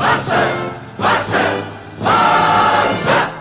Barça! Barça! Barça!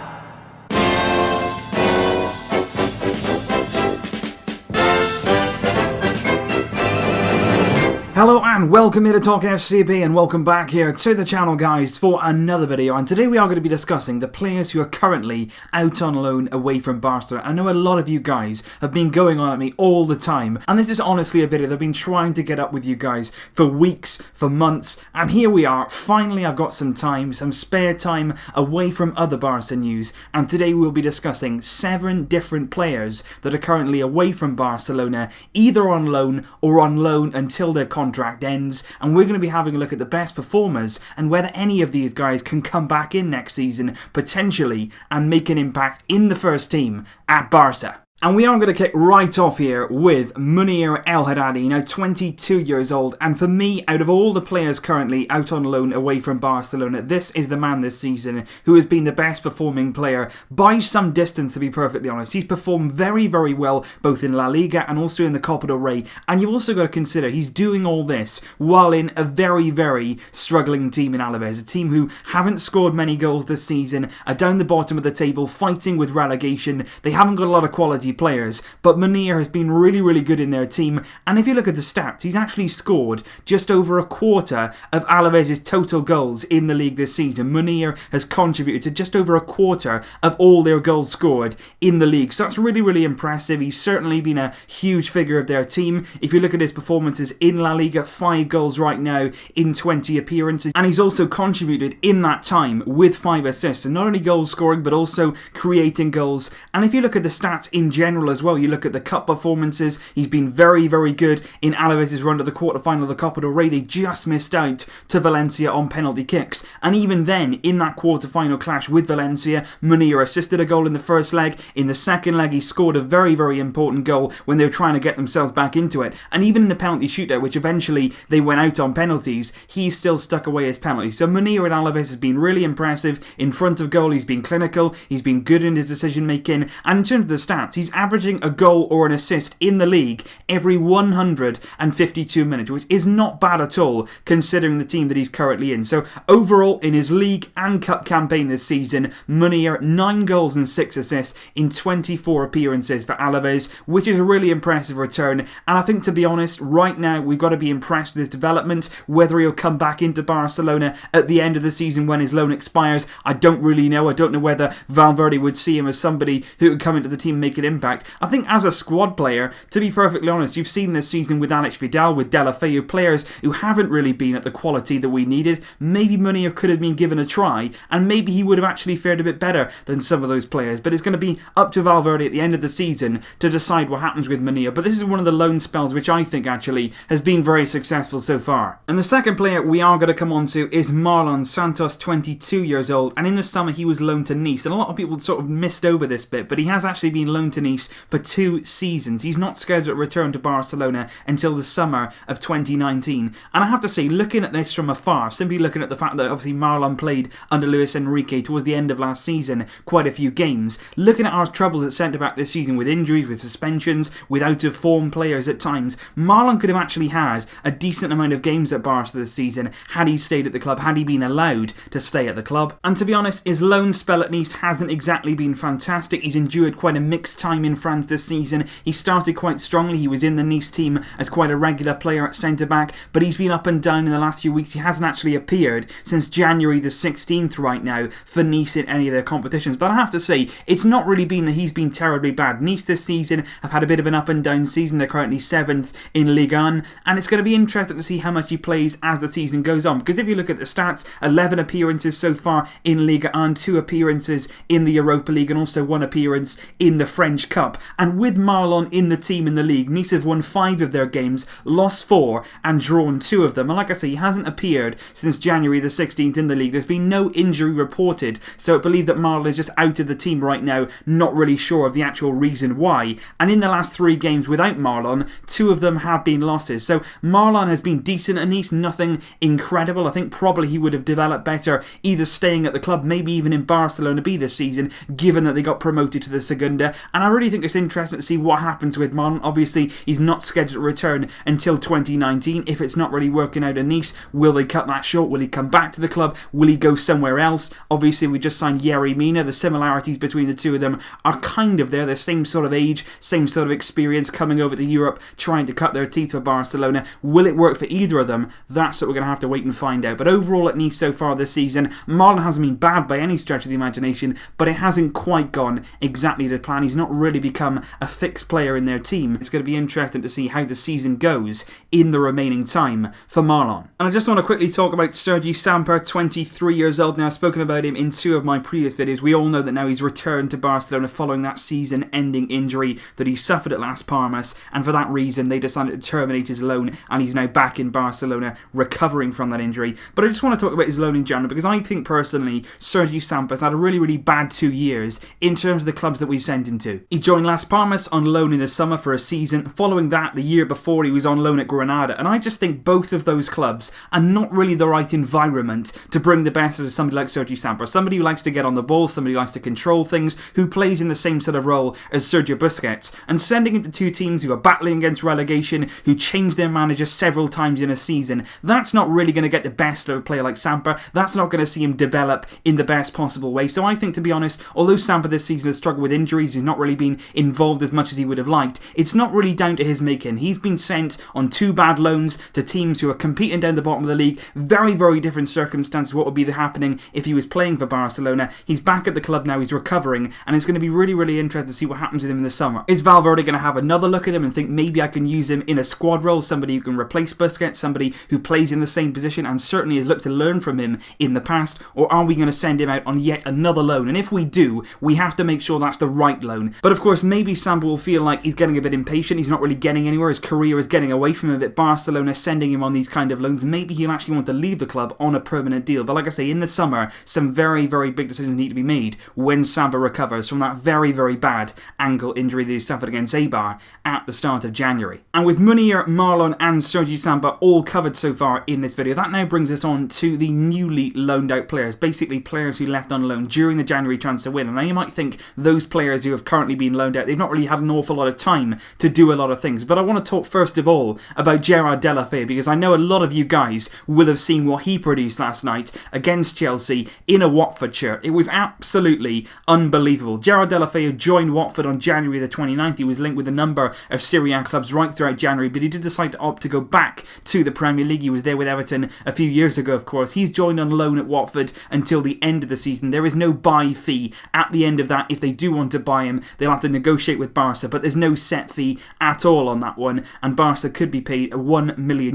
Hello and welcome here to TalkFCB and welcome back here to the channel, guys, for another video. And today we are going to be discussing the players who are currently out on loan away from Barcelona. I know a lot of you guys have been going on at me all the time, and this is honestly a video that I've been trying to get up with you guys for weeks, for months, and here we are. Finally, I've got some time, some spare time away from other Barca news, and today we'll be discussing 7 different players that are currently away from Barcelona, either on loan or on loan until their contract ends, and we're going to be having a look at the best performers and whether any of these guys can come back in next season potentially and make an impact in the first team at Barca. And we are going to kick right off here with Munir El Haddadi, now 22 years old, and for me, out of all the players currently out on loan away from Barcelona, this is the man this season who has been the best performing player by some distance, to be perfectly honest. He's performed very, very well both in La Liga and also in the Copa del Rey, and you've also got to consider he's doing all this while in a very, very struggling team in Alaves, a team who haven't scored many goals this season, are down the bottom of the table fighting with relegation. They haven't got a lot of quality players, but Munir has been really, really good in their team, and if you look at the stats, he's actually scored just over a quarter of Alaves' total goals in the league this season. Munir has contributed to just over a quarter of all their goals scored in the league, so that's really, really impressive. He's certainly been a huge figure of their team. If you look at his performances in La Liga, 5 goals right now in 20 appearances, and he's also contributed in that time with 5 assists, and not only goal scoring but also creating goals. And if you look at the stats in general as well, you look at the cup performances, he's been very, very good in Alaves' run to the quarterfinal of the Copa del Rey. They just missed out to Valencia on penalty kicks, and even then in that quarterfinal clash with Valencia, Munir assisted a goal in the first leg. In the second leg he scored a very, very important goal when they were trying to get themselves back into it, and even in the penalty shootout, which eventually they went out on penalties, he still stuck away his penalties. So Munir at Alaves has been really impressive in front of goal. He's been clinical, he's been good in his decision making, and in terms of the stats, he's averaging a goal or an assist in the league every 152 minutes, which is not bad at all considering the team that he's currently in. So overall in his league and cup campaign this season, Munir 9 goals and 6 assists in 24 appearances for Alaves, which is a really impressive return. And I think, to be honest, right now we've got to be impressed with his development. Whether he'll come back into Barcelona at the end of the season when his loan expires, I don't really know. I don't know whether Valverde would see him as somebody who could come into the team and make an impact. I think as a squad player, to be perfectly honest, you've seen this season with Alex Vidal, with Deulofeu, players who haven't really been at the quality that we needed. Maybe Munir could have been given a try, and maybe he would have actually fared a bit better than some of those players, but it's going to be up to Valverde at the end of the season to decide what happens with Munir. But this is one of the loan spells which I think actually has been very successful so far. And the second player we are going to come on to is Marlon, SANTOS, 22 years old, and in the summer he was loaned to Nice, and a lot of people sort of missed over this bit, but he has actually been loaned to Nice for 2 seasons. He's not scheduled to return to Barcelona until the summer of 2019. And I have to say, looking at this from afar, simply looking at the fact that obviously Marlon played under Luis Enrique towards the end of last season quite a few games, looking at our troubles at centre-back this season with injuries, with suspensions, with out-of-form players at times, Marlon could have actually had a decent amount of games at Barca this season had he stayed at the club, had he been allowed to stay at the club. And to be honest, his loan spell at Nice hasn't exactly been fantastic. He's endured quite a mixed time in France this season. He started quite strongly. He was in the Nice team as quite a regular player at centre-back, but he's been up and down in the last few weeks. He hasn't actually appeared since January the 16th right now for Nice in any of their competitions. But I have to say, it's not really been that he's been terribly bad. Nice this season have had a bit of an up and down season. They're currently 7th in Ligue 1, and it's going to be interesting to see how much he plays as the season goes on, because if you look at the stats, 11 appearances so far in Ligue 1, 2 appearances in the Europa League, and also 1 appearance in the French Cup. And with Marlon in the team in the league, Nice have won 5 of their games, lost 4 and drawn 2 of them. And like I say, he hasn't appeared since January the 16th in the league. There's been no injury reported, so I believe that Marlon is just out of the team right now, not really sure of the actual reason why. And in the last 3 games without Marlon, 2 of them have been losses. So Marlon has been decent at Nice, nothing incredible. I think probably he would have developed better either staying at the club, maybe even in Barcelona B this season, given that they got promoted to the Segunda. And I really think it's interesting to see what happens with Marlon. Obviously, he's not scheduled to return until 2019. If it's not really working out in Nice, will they cut that short? Will he come back to the club? Will he go somewhere else? Obviously, we just signed Yerry Mina. The similarities between the two of them are kind of there. The same sort of age, same sort of experience, coming over to Europe, trying to cut their teeth for Barcelona. Will it work for either of them? That's what we're going to have to wait and find out. But overall at Nice so far this season, Marlon hasn't been bad by any stretch of the imagination, but it hasn't quite gone exactly to plan. He's not really become a fixed player in their team. It's going to be interesting to see how the season goes in the remaining time for Marlon. And I just want to quickly talk about SERGI Samper, 23 years old now. I've spoken about him in 2 of my previous videos. We all know that now he's returned to Barcelona following that season-ending injury that he suffered at Las Palmas, and for that reason they decided to terminate his loan, and he's now back in Barcelona recovering from that injury. But I just want to talk about his loan in general, because I think personally SERGI Samper's had a really bad 2 years in terms of the clubs that we sent him to. He joined Las Palmas on loan in the summer for a season. Following that, the year before, he was on loan at Granada, and I just think both of those clubs are not really the right environment to bring the best out of somebody like SERGI Samper. Somebody who likes to get on the ball, somebody who likes to control things, who plays in the same sort of role as Sergio Busquets, and sending him to 2 teams who are battling against relegation, who changed their manager several times in a season, that's not really going to get the best of a player like Samper. That's not going to see him develop in the best possible way. So I think, to be honest, although Samper this season has struggled with injuries, he's not really been involved as much as he would have liked, it's not really down to his making. He's been sent on 2 bad loans to teams who are competing down the bottom of the league. Very different circumstances what would be happening if he was playing for Barcelona. He's back at the club now, he's recovering, and it's going to be really interesting to see what happens with him in the summer. Is Valverde going to have another look at him and think maybe I can use him in a squad role, somebody who can replace Busquets, somebody who plays in the same position and certainly has looked to learn from him in the past, or are we going to send him out on yet another loan? And if we do, we have to make sure that's the right loan. But of course, maybe Samper will feel like he's getting a bit impatient, he's not really getting anywhere, his career is getting away from him a bit. Barcelona sending him on these kind of loans, maybe he'll actually want to leave the club on a permanent deal. But like I say, in the summer, some very big decisions need to be made when Samper recovers from that very bad ankle injury that he suffered against Eibar at the start of January. And with Munir, Marlon and SERGI Samper all covered so far in this video, that now brings us on to the newly loaned out players, basically players who left on loan during the January transfer window. Now you might think those players who have currently been loaned out, they've not really had an awful lot of time to do a lot of things. But I want to talk first of all about GERARD Deulofeu, because I know a lot of you guys will have seen what he produced last night against Chelsea in a Watford shirt. It was absolutely unbelievable. GERARD Deulofeu joined Watford on January the 29th. He was linked with a number of Serie A clubs right throughout January, but he did decide to opt to go back to the Premier League. He was there with Everton a few years ago, of course. He's joined on loan at Watford until the end of the season. There is no buy fee at the end of that. If they do want to buy him, they'll have to negotiate with Barca, but there's no set fee at all on that one, and Barca could be paid €1 million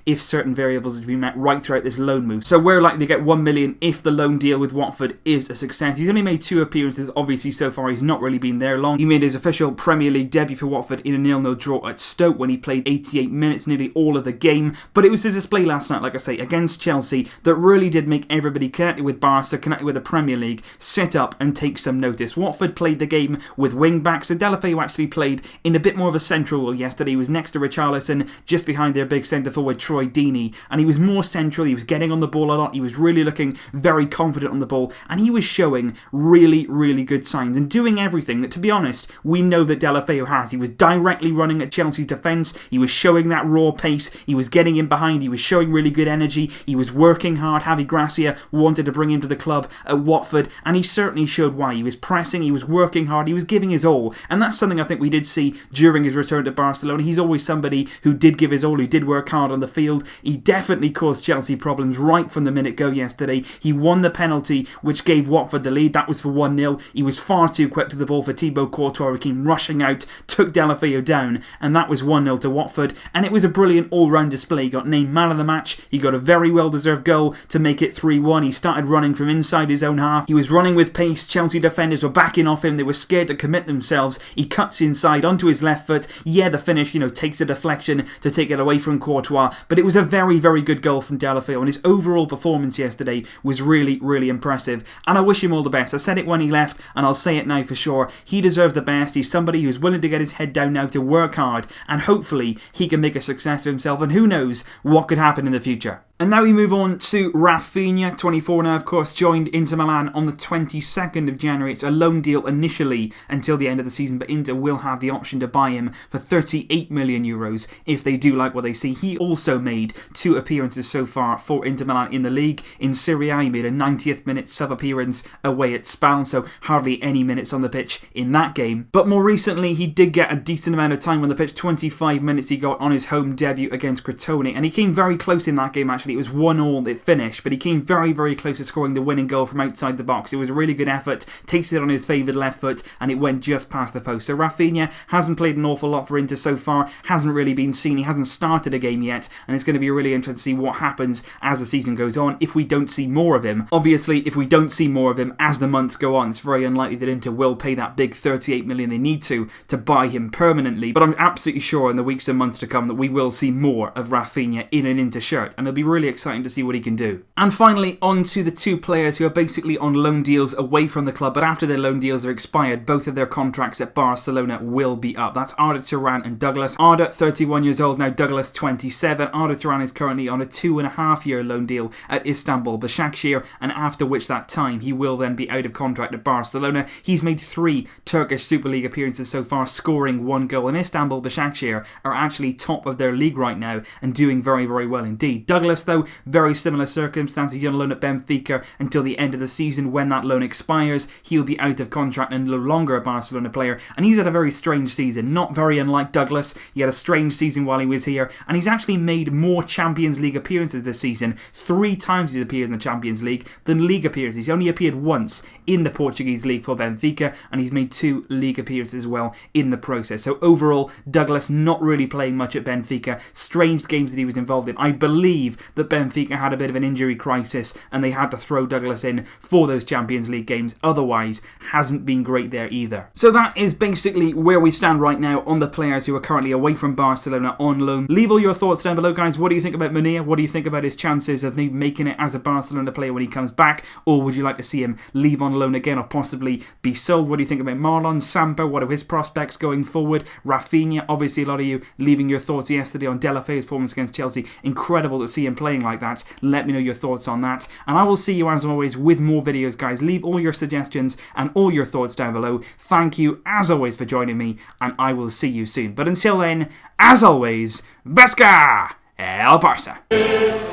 if certain variables are to be met right throughout this loan move. So we're likely to get €1 million if the loan deal with Watford is a success. He's only made 2 appearances, obviously so far he's not really been there long. He made his official Premier League debut for Watford in a 0-0 draw at Stoke when he played 88 minutes, nearly all of the game, but it was the display last night, like I say, against Chelsea that really did make everybody connected with Barca, connected with the Premier League, sit up and take some notice. Watford played the game with wing-backs, so Deulofeu actually played in a bit more of a central role yesterday. He was next to Richarlison, just behind their big centre-forward Troy Deeney, and he was more central, he was getting on the ball a lot, he was really looking very confident on the ball, and he was showing really good signs and doing everything that, to be honest, we know that Deulofeu has. He was directly running at Chelsea's defence, he was showing that raw pace, he was getting in behind, he was showing really good energy, he was working hard. Javi Gracia wanted to bring him to the club at Watford, and he certainly showed why. He was pressing, he was working hard, he was giving his all, and that's something I think we did see during his return to Barcelona. He's always somebody who did give his all, who did work hard on the field. He definitely caused Chelsea problems right from the minute go yesterday. He won the penalty which gave Watford the lead. That was for 1-0. He was far too quick to the ball for Thibaut Courtois, who came rushing out, took Deulofeu down, and that was 1-0 to Watford, and it was a brilliant all-round display. He got named man of the match, he got a very well-deserved goal to make it 3-1. He started running from inside his own half, he was running with pace, Chelsea defenders were backing off him, they were scared to commit themselves. He cuts inside onto his left foot, the finish, takes a deflection to take it away from Courtois, but it was a very good goal from Deulofeu, and his overall performance yesterday was really impressive, and I wish him all the best. I said it when he left, and I'll say it now for sure. He deserves the best. He's somebody who's willing to get his head down now to work hard, and hopefully he can make a success of himself, and who knows what could happen in the future. And now we move on to Rafinha, 24 now, of course, joined Inter Milan on the 22nd of January. It's a loan deal initially until the end of the season, but Inter will have the option to buy him for 38 million euros if they do like what they see. He also made 2 appearances so far for Inter Milan in the league. In Serie A, he made a 90th minute sub appearance away at Spal, so hardly any minutes on the pitch in that game. But more recently, he did get a decent amount of time on the pitch. 25 minutes he got on his home debut against Crotone, and he came very close in that game actually. It was 1-1 it finished, but he came very, very close to scoring the winning goal from outside the box. It was a really good effort, takes it on his favoured left foot, and it went just past the post. So Rafinha hasn't played an awful lot for Inter so far, hasn't really been seen, he hasn't started a game yet, and it's going to be really interesting to see what happens as the season goes on if we don't see more of him. Obviously, if we don't see more of him as the months go on, it's very unlikely that Inter will pay that big 38 million they need to buy him permanently, but I'm absolutely sure in the weeks and months to come that we will see more of Rafinha in an Inter shirt, and it'll be really exciting to see what he can do. And finally, on to the 2 players who are basically on loan deals away from the club, but after their loan deals are expired, both of their contracts at Barcelona will be up. That's Arda Turan and Douglas. Arda, 31 years old now, Douglas, 27. Arda Turan is currently on a 2.5-year loan deal at Istanbul Başakşehir, and after which that time he will then be out of contract at Barcelona. He's made 3 Turkish Super League appearances so far, scoring 1 goal, and Istanbul Başakşehir are actually top of their league right now and doing very, very well indeed. Douglas, though, very similar circumstances. He's on loan at Benfica until the end of the season. When that loan expires, he'll be out of contract and no longer a Barcelona player, and he's had a very strange season, not very unlike Douglas. He had a strange season while he was here, and he's actually made more Champions League appearances this season. 3 times he's appeared in the Champions League than league appearances. He's only appeared once in the Portuguese league for Benfica, and he's made 2 league appearances as well in the process. So overall, Douglas not really playing much at Benfica. Strange games that he was involved in. I believe that Benfica had a bit of an injury crisis and they had to throw Douglas in for those Champions League games. Otherwise, hasn't been great there either. So that is basically where we stand right now on the players who are currently away from Barcelona on loan. Leave all your thoughts down below, guys. What do you think about Munir? What do you think about his chances of maybe making it as a Barcelona player when he comes back? Or would you like to see him leave on loan again or possibly be sold? What do you think about Marlon, Samper? What are his prospects going forward? Rafinha, obviously a lot of you leaving your thoughts yesterday on Deulofeu's performance against Chelsea. Incredible to see him playing like that. Let me know your thoughts on that. And I will see you as always with more videos, guys. Leave all your suggestions and all your thoughts down below. Thank you as always for joining me, and I will see you soon. But until then, as always, Vesca El Barça!